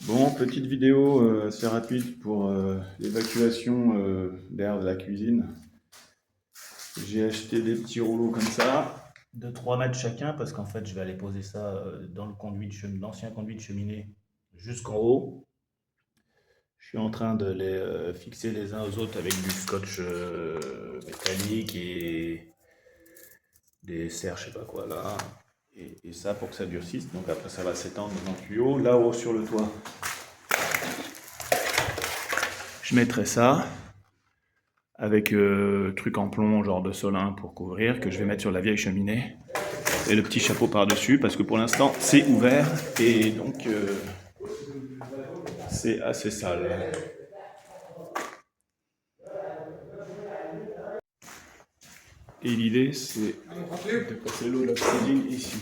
Bon, petite vidéo assez rapide pour l'évacuation d'air de la cuisine. J'ai acheté des petits rouleaux comme ça, de 3 mètres chacun, parce qu'en fait je vais aller poser ça dans le l'ancien conduit de cheminée jusqu'en haut. Je suis en train de les fixer les uns aux autres avec du scotch métallique et des serres, je sais pas quoi là. Et ça pour que ça durcisse. Donc après ça va s'étendre dans un tuyau. Là-haut sur le toit, je mettrai ça avec truc en plomb, genre de Solin pour couvrir, que je vais mettre sur la vieille cheminée. Et le petit chapeau par-dessus, parce que pour l'instant, c'est ouvert, et donc c'est assez sale. Et l'idée, c'est de passer l'eau de la cuisine ici.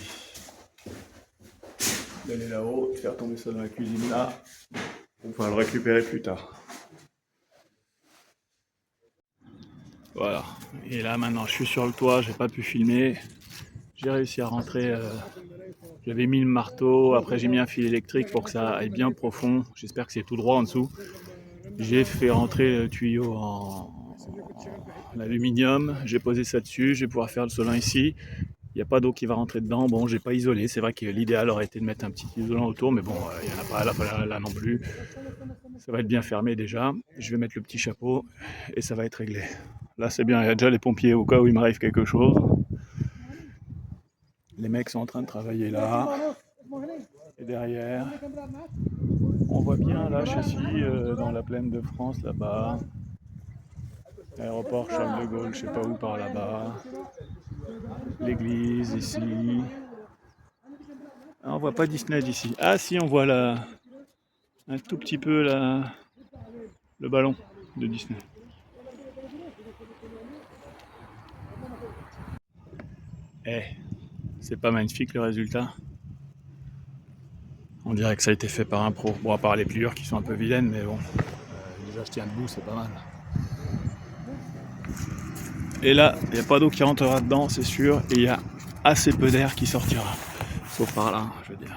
D'aller là-haut, de faire tomber ça dans la cuisine là, pour pouvoir le récupérer plus tard. Voilà. Et là, maintenant, je suis sur le toit, j'ai pas pu filmer. J'ai réussi à rentrer. J'avais mis le marteau, après j'ai mis un fil électrique pour que ça aille bien profond. J'espère que c'est tout droit en dessous. J'ai fait rentrer le tuyau en aluminium, j'ai posé ça dessus, je vais pouvoir faire le Solin ici. Il n'y a pas d'eau qui va rentrer dedans. Bon, j'ai pas isolé. C'est vrai que l'idéal aurait été de mettre un petit isolant autour, mais bon, il n'y en a pas là non plus. Ça va être bien fermé déjà. Je vais mettre le petit chapeau et ça va être réglé. Là, c'est bien. Il y a déjà les pompiers au cas où il m'arrive quelque chose. Les mecs sont en train de travailler là. Et derrière, on voit bien là, Chessy, dans la plaine de France, là-bas. Aéroport Charles de Gaulle, je sais pas où par là-bas. L'église ici. Ah, on voit pas Disney d'ici. Ah si, on voit là un tout petit peu là, le ballon de Disney. Eh, c'est pas magnifique le résultat. On dirait que ça a été fait par un pro. Bon, à part les pliures qui sont un peu vilaines, mais bon, déjà je tiens debout, c'est pas mal. Et là, il n'y a pas d'eau qui rentrera dedans, c'est sûr, et il y a assez peu d'air qui sortira. Sauf par là, je veux dire.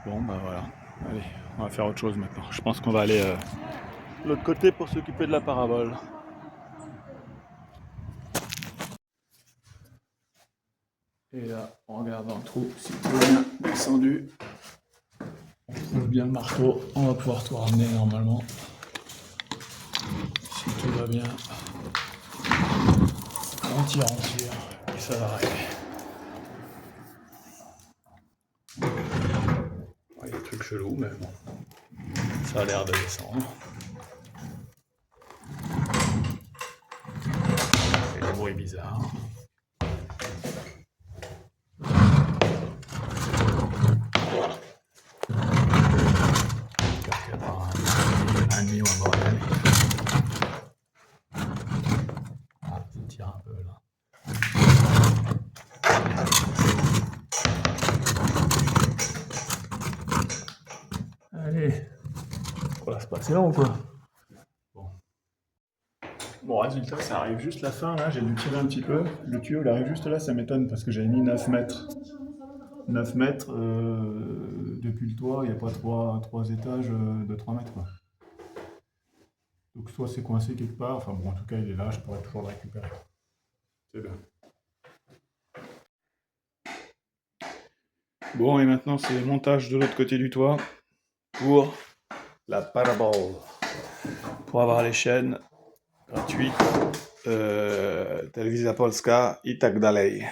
Bon, bah voilà. Allez, on va faire autre chose maintenant. Je pense qu'on va aller de l'autre côté pour s'occuper de la parabole. Et là, en regardant le trou, si tout est bien descendu, on trouve bien le marteau, on va pouvoir tout ramener normalement. Si tout va bien, on tire et ça va arriver. Il y a des trucs chelous, mais bon, ça a l'air de descendre. Ça fait des bruits bizarres. Un demi ou un bordel. Ah, ça tire un peu là. Allez, on va se passer là ou quoi? Bon, résultat, ça arrive juste la fin là, j'ai dû tirer un petit peu. Le tuyau il arrive juste là, ça m'étonne parce que j'avais mis 9 mètres. 9 mètres depuis le toit, il n'y a pas trois étages de 3 mètres quoi. Donc soit c'est coincé quelque part, enfin bon en tout cas il est là, je pourrais toujours le récupérer. C'est bien. Bon et maintenant c'est le montage de l'autre côté du toit pour la parabole. Pour avoir les chaînes gratuites Telewizja Polska i tak dalej.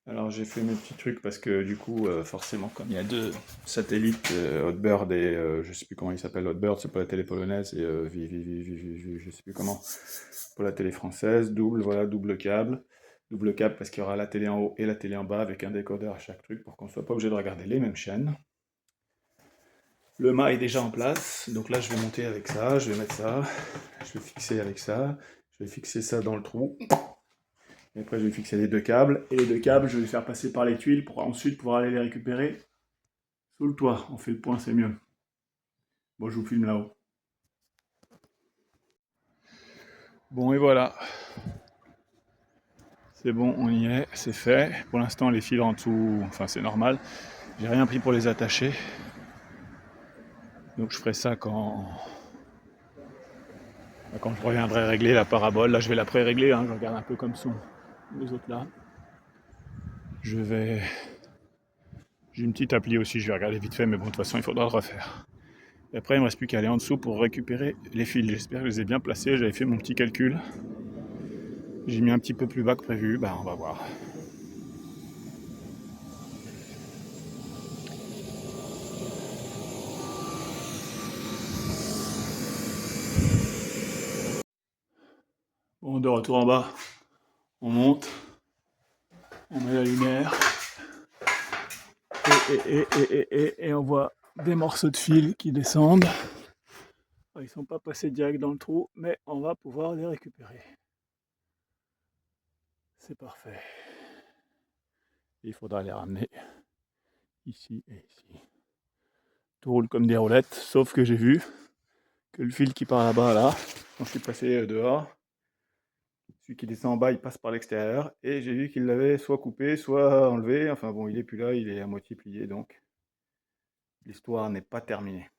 Alors j'ai fait mes petits trucs parce que du coup forcément comme il y a deux satellites Hotbird et je sais plus comment il s'appelle, Hotbird c'est pour la télé polonaise et je sais plus comment pour la télé française, double câble parce qu'il y aura la télé en haut et la télé en bas avec un décodeur à chaque truc pour qu'on soit pas obligé de regarder les mêmes chaînes. Le mât est déjà en place, donc là je vais monter avec ça, je vais mettre ça, je vais fixer avec ça, je vais fixer ça dans le trou. Et après, je vais fixer les deux câbles. Et les deux câbles, je vais les faire passer par les tuiles pour ensuite pouvoir aller les récupérer sous le toit. On fait le point, c'est mieux. Bon, je vous filme là-haut. Bon, et voilà. C'est bon, on y est, c'est fait. Pour l'instant, les fils en dessous, enfin, c'est normal. J'ai rien pris pour les attacher. Donc je ferai ça quand je reviendrai régler la parabole. Là je vais la pré-régler, hein, je regarde un peu comme sont les autres là. J'ai une petite appli aussi, je vais regarder vite fait, mais bon de toute façon il faudra le refaire. Et après il me reste plus qu'à aller en dessous pour récupérer les fils. J'espère que je les ai bien placés, j'avais fait mon petit calcul. J'ai mis un petit peu plus bas que prévu, bah on va voir. Bon, de retour en bas, on monte, on met la lumière, et on voit des morceaux de fil qui descendent. Ils sont pas passés direct dans le trou, mais on va pouvoir les récupérer. C'est parfait. Il faudra les ramener ici et ici. Tout roule comme des roulettes, sauf que j'ai vu que le fil qui part là-bas, là, quand je suis passé dehors, celui qui descend en bas, il passe par l'extérieur, et j'ai vu qu'il l'avait soit coupé, soit enlevé. Enfin bon, il est plus là, il est à moitié plié, donc l'histoire n'est pas terminée.